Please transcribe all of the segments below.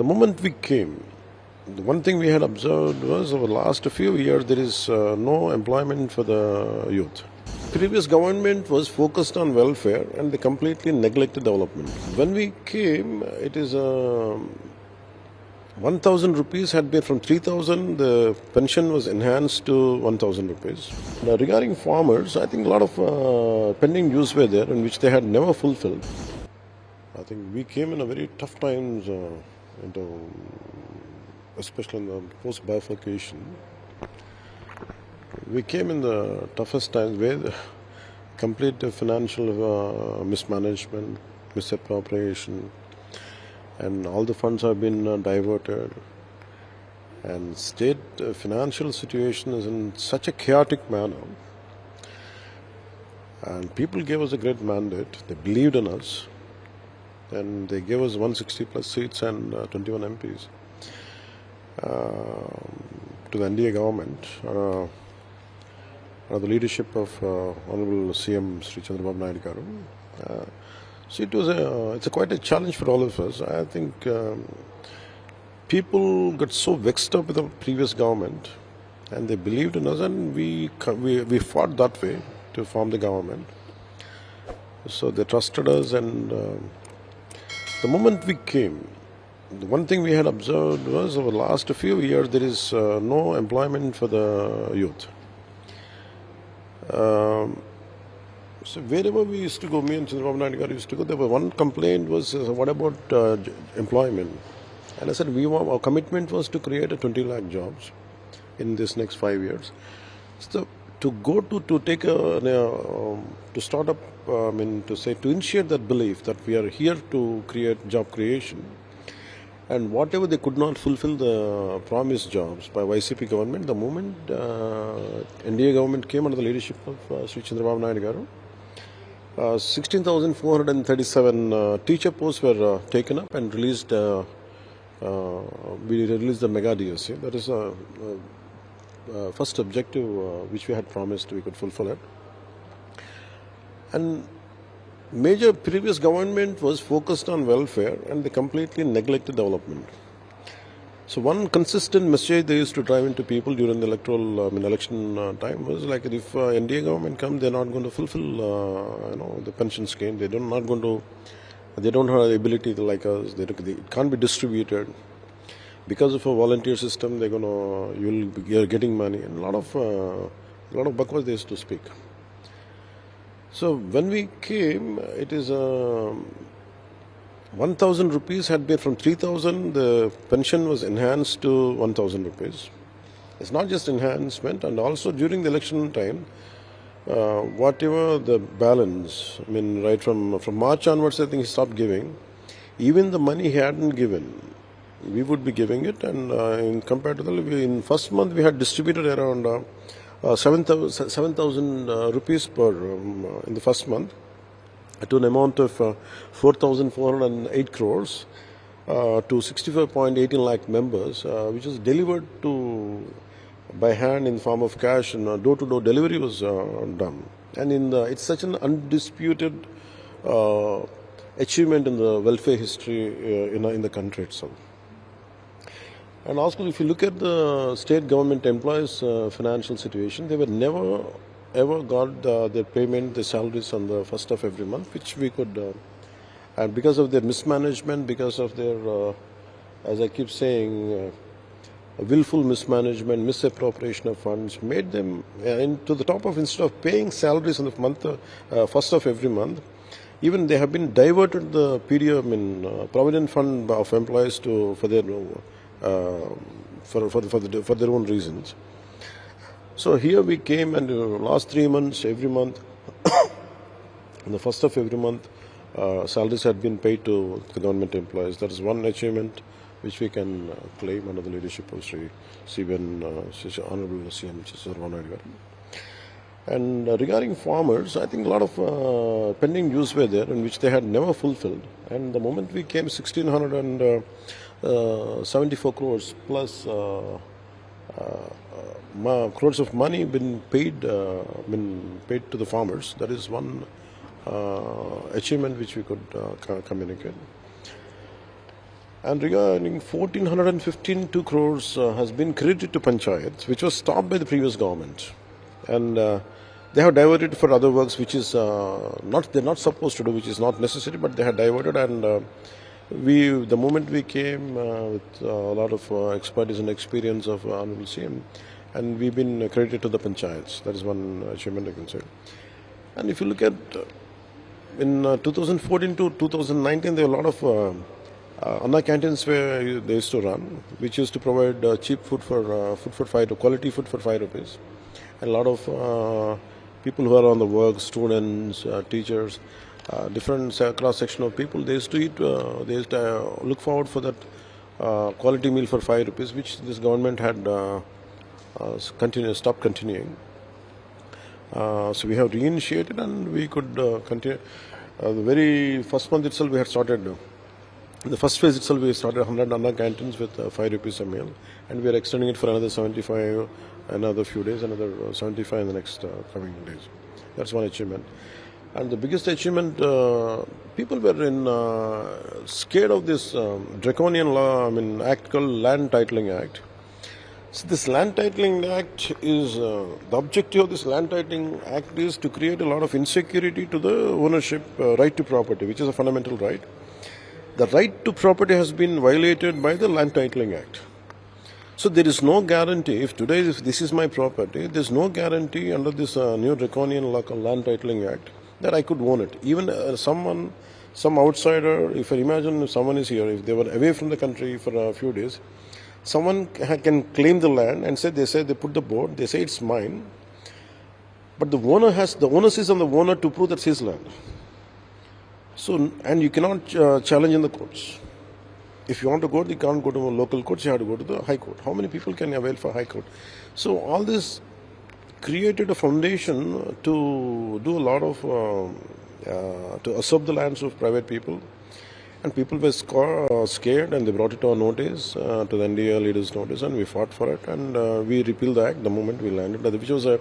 The moment we came, the one thing we had observed was over the last few years there is no employment for the youth. Previous government was focused on welfare and they completely neglected development. When we came, it is 1,000 rupees had been from 3,000, the pension was enhanced to 1,000 rupees. Now, regarding farmers, I think a lot of pending dues were there in which they had never fulfilled. I think we came in a very tough times, especially in the post-bifurcation. We came in the toughest times where the complete financial mismanagement, misappropriation, and all the funds have been diverted. And state financial situation is in such a chaotic manner. And people gave us a great mandate. They believed in us. And they gave us 160 plus seats and 21 MPs to the NDA government under the leadership of Honorable CM Sri Chandrababu Naidu Garu. So it's quite a challenge for all of us. I think people got so vexed up with the previous government, and they believed in us, and we fought that way to form the government. So they trusted us, and the moment we came, the one thing we had observed was over the last few years there is no employment for the youth. So wherever we used to go, me and Chandrababu Naidu Garu used to go, there was one complaint was, what about employment? And I said, our commitment was to create 20 lakh jobs in this next 5 years. So to go to take to start up, to initiate that belief that we are here to create job creation, and whatever they could not fulfill the promised jobs by YCP government, the moment NDA government came under the leadership of Sri Chandrababu Naidu Garu, 16,437 teacher posts were taken up and released. We released the mega DSC. That is a first objective which we had promised we could fulfill it. And major previous government was focused on welfare and they completely neglected development. So one consistent message they used to drive into people during the election time was like, if NDA government comes, they're not going to fulfill the pension scheme. They don't have the ability to like us. It can't be distributed. Because of a volunteer system, you're getting money, and a lot of bakwas they used to speak. So when we came, it is 1,000 rupees had been from 3,000. The pension was enhanced to 1,000 rupees. It's not just enhancement, and also during the election time, whatever the balance, right from March onwards, I think he stopped giving. Even the money he hadn't given, we would be giving it. And compared to in first month, we had distributed around 7,000 rupees per in the first month to an amount of 4,408 crores to 65.18 lakh members, which was delivered by hand in the form of cash, and door-to-door delivery was done. And it's such an undisputed achievement in the welfare history in the country itself. And also, if you look at the state government employees' financial situation, they were never ever got their payment, their salaries on the first of every month, which we could, and because of their mismanagement, because of their, as I keep saying, willful mismanagement, misappropriation of funds, made them to the top of, instead of paying salaries on the month, first of every month, even they have been diverted the PDM provident fund of employees for their own reasons. So here we came, and last 3 months, every month, on the first of every month, salaries had been paid to the government employees. That is one achievement which we can claim under the leadership of Sri Honorable CM Chandrababu Naidu Garu. And regarding farmers, I think a lot of pending dues were there in which they had never fulfilled. And the moment we came, 1,674 crores plus crores of money been paid to the farmers. That is one achievement which we could communicate. And regarding 1,415 crores has been credited to panchayats, which was stopped by the previous government. And they have diverted for other works which is they're not supposed to do, which is not necessary, but they have diverted. And the moment we came with a lot of expertise and experience of Honorable CM, and we've been credited to the panchayats. That is one achievement I can say. And if you look at in 2014 to 2019, there were a lot of Anna canteens where they used to run, which used to provide cheap food for quality food for 5 rupees. And a lot of people who are on the work, students, teachers, different cross section of people, they used to eat. They used to look forward for that quality meal for 5 rupees, which this government had stopped continuing. So we have reinitiated, and we could continue. The very first month itself, we had started. The first phase itself, we started 100 Anna canteens with 5 rupees a meal, and we are extending it for another 75, another few days, another 75 in the next coming days. That's one achievement. And the biggest achievement, people were scared of this draconian law, act called Land Titling Act. So this Land Titling Act is, the objective of this Land Titling Act is to create a lot of insecurity to the ownership, right to property, which is a fundamental right. The right to property has been violated by the Land Titling Act. So there is no guarantee, if this is my property, there is no guarantee under this new draconian law called Land Titling Act that I could own it. Even some outsider, if I imagine if someone is here, if they were away from the country for a few days, someone can claim the land and they put the board, they say it's mine, but the onus is on the owner to prove that's his land. So, and you cannot challenge in the courts. If you want to go, you can't go to local courts, you have to go to the High Court. How many people can avail for High Court? So all this created a foundation to do a lot of, to usurp the lands of private people. And people were scared, and they brought it to our notice, to the NDA leaders' notice, and we fought for it, and we repealed the act the moment we landed, which was a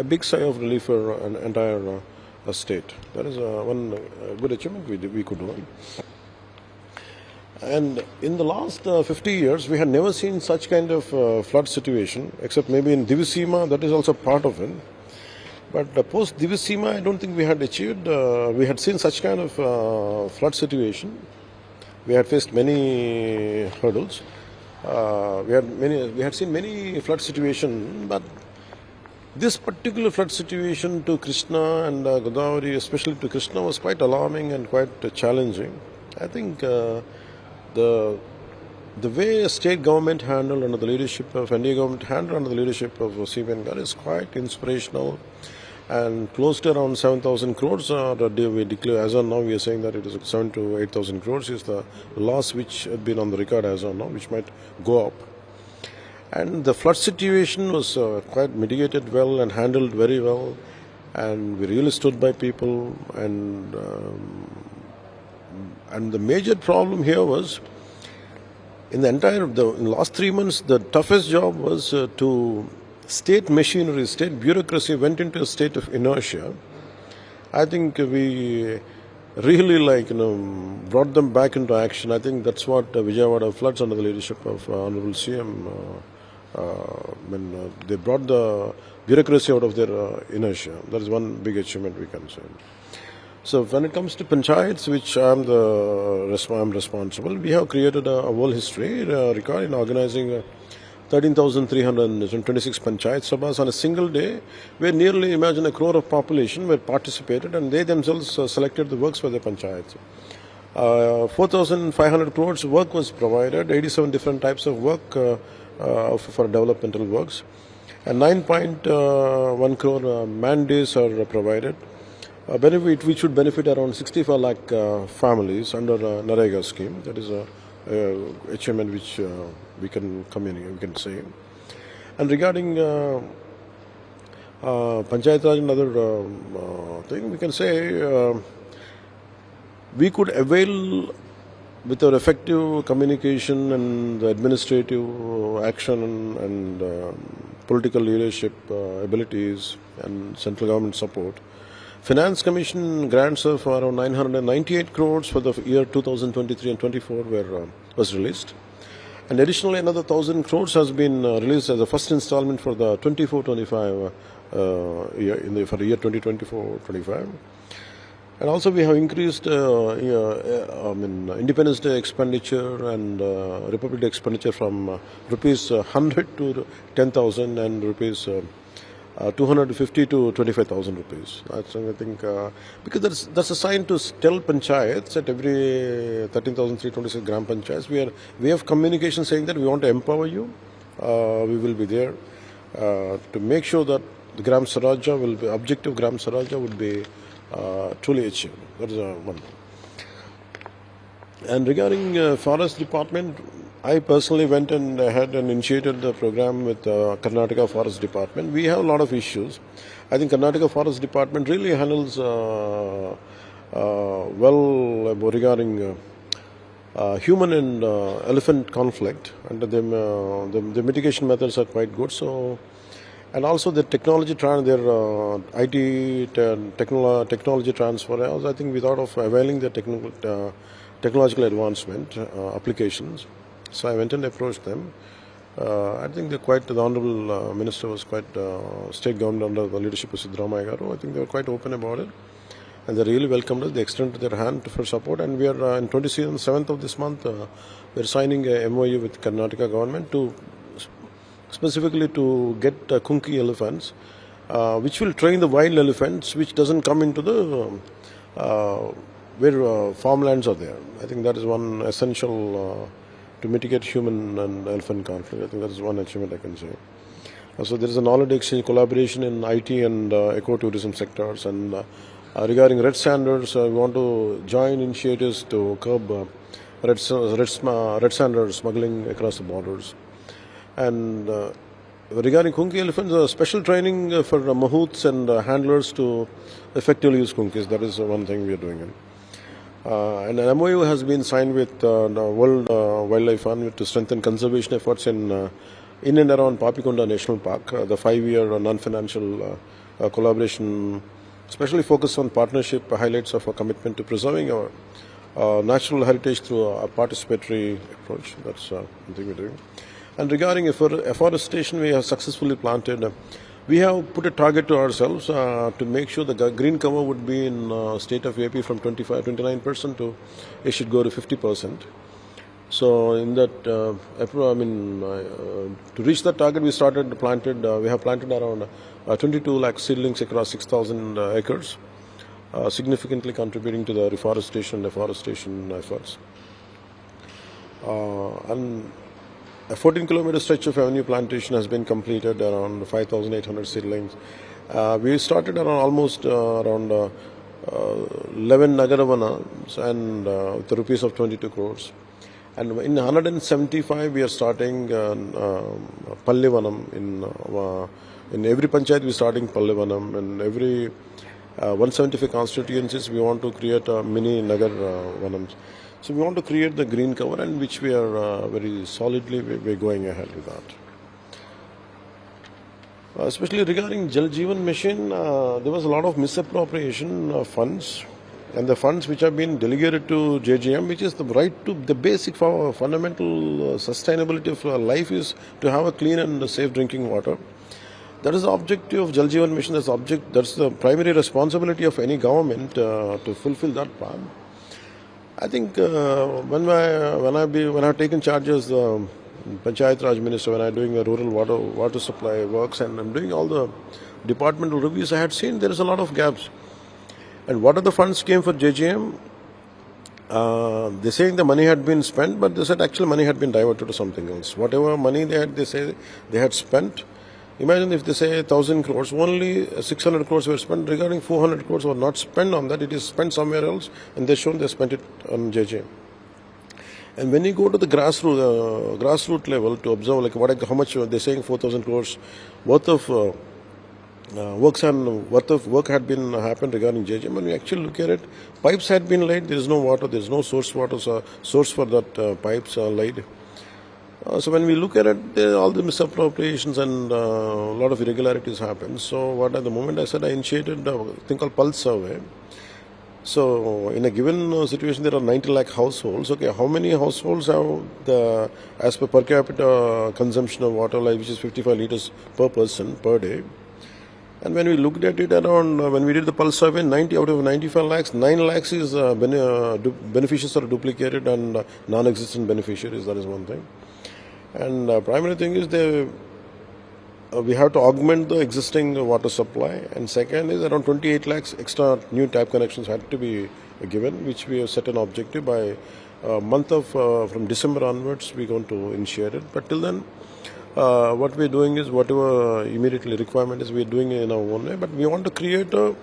big sigh of relief for an entire state. That is one good achievement we could do. And in the last 50 years, we had never seen such kind of flood situation, except maybe in Divisima, that is also part of it. But post Divisima, I don't think we had achieved, we had seen such kind of flood situation. We had faced many hurdles. We had seen many flood situations, but this particular flood situation to Krishna and Godavari, especially to Krishna, was quite alarming and quite challenging. I think the way state government handled under the leadership of NDA government handled under the leadership of CBN Gar is quite inspirational, and close to around 7,000 crores. We declare as of now, we are saying that it is 7,000 to 8,000 crores is the loss which had been on the record as of now, which might go up. And the flood situation was quite mitigated well and handled very well, and we really stood by people. And the major problem here was in the last 3 months, the toughest job was to state machinery, state bureaucracy went into a state of inertia. I think we really brought them back into action. I think that's what Vijayawada floods under the leadership of Honorable CM. When they brought the bureaucracy out of their inertia. That is one big achievement we can say. So when it comes to panchayats, which I'm responsible, we have created a whole history record in organizing 13,326 panchayat sabhas on a single day, where nearly, imagine, 1 crore of population were participated, and they themselves selected the works for the panchayats. 4,500 crores work was provided, 87 different types of work for developmental works, and 9.1 crore man days are provided. Which should benefit around 65 lakh families under Narega scheme. That is a achievement which we can say. And regarding Panchayat Raj, another thing we can say, we could avail with our effective communication and administrative action and political leadership abilities and central government support. Finance Commission grants of around 998 crores for the year 2023 and 24 were was released. And additionally, another 1,000 crores has been released as the first installment for the 24-25 year, for the year 2024-25. And also we have increased Independence Day expenditure and Republic Day expenditure from rupees 100 to 10,000 and rupees 250 to 25,000 rupees. That's, I think, because that's a sign to tell panchayats at every 13,326 gram panchayats. We have communication saying that we want to empower you. We will be there to make sure that the Gram Swarajya will be objective. Gram Swarajya would be truly achieved. That is one. And regarding forest department, I personally went and had and initiated the program with Karnataka Forest Department. We have a lot of issues. I think Karnataka Forest Department really handles well regarding human and elephant conflict, and the mitigation methods are quite good. So, and also the technology their IT technology transfer. I think we thought of availing the technological advancement applications. So I went and approached them. I think the Honorable Minister was quite, state government under the leadership of Siddaramaiah Garu. I think they were quite open about it. And they really welcomed us. They extended their hand for support. And we are, on 27th of this month, we are signing a MOU with Karnataka government to specifically to get kunki elephants, which will train the wild elephants, which doesn't come into the where farmlands are there. I think that is one essential to mitigate human and elephant conflict. I think that is one achievement I can say. So there is a knowledge exchange collaboration in IT and ecotourism sectors. And regarding red sanders, we want to join initiatives to curb red sander smuggling across the borders. And regarding kunki elephants, special training for mahouts and handlers to effectively use kunkis. That is one thing we are doing. And an MOU has been signed with the World Wildlife Fund to strengthen conservation efforts in and around Papikonda National Park. The 5-year non-financial collaboration, especially focused on partnership, highlights of our commitment to preserving our natural heritage through a participatory approach. That's one thing we're doing. And regarding afforestation, we have successfully planted. We have put a target to ourselves to make sure the green cover would be in state of AP from 29% to it should go to 50%. So in that, to reach that target, we have planted around 22 lakh seedlings across 6,000 acres, significantly contributing to the reforestation and afforestation efforts. And a 14-kilometer stretch of avenue plantation has been completed, around 5,800 seedlings. We started almost around 11 Nagaravana and with the rupees of 22 crores. And in 175 we are starting Pallivanam. In every panchayat we are starting Pallivanam, and every 175 constituencies we want to create a mini Nagar Vanams. So we want to create the green cover, and which we are very solidly we're going ahead with that. Especially regarding Jal Jeevan Mission, there was a lot of misappropriation of funds, and the funds which have been delegated to JGM, which is the right to the basic fundamental sustainability of life is to have a clean and safe drinking water. That is the objective of Jal Jeevan Mission. That's the primary responsibility of any government to fulfill that part. I think when I've taken charge as the Panchayat Raj Minister, when I'm doing the rural water supply works and I'm doing all the departmental reviews, I had seen there is a lot of gaps. And what are the funds came for JGM? They're saying the money had been spent, but they said actually money had been diverted to something else. Whatever money they say they had spent. Imagine if they say 1,000 crores, only 600 crores were spent. Regarding 400 crores were not spent on that. It is spent somewhere else, and they spent it on JJ. And when you go to the grassroots level to observe, like how much they're saying 4,000 crores worth of work had been happened regarding JJ. When we actually look at it, pipes had been laid. There is no water. There is no source for that pipes are laid. So when we look at it, all the misappropriations and a lot of irregularities happen. So what at the moment I said, I initiated a thing called Pulse Survey. So in a given situation, there are 90 lakh households. Okay, how many households have the as per capita consumption of water, like which is 55 liters per person per day? And when we looked at it around, when we did the pulse survey, 90 out of 95 lakhs, 9 lakhs is beneficiaries are duplicated and non-existent beneficiaries. That is one thing. And primary thing is we have to augment the existing water supply. And second is around 28 lakhs extra new tap connections had to be given, which we have set an objective by month of from December onwards. We're going to initiate it. But till then, what we're doing is whatever immediately requirement is, we're doing it in our own way. But we want to create a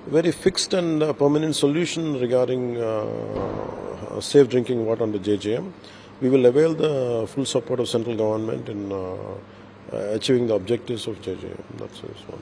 very fixed and permanent solution regarding safe drinking water under JJM. We will avail the full support of central government in achieving the objectives of JJM. That's this one.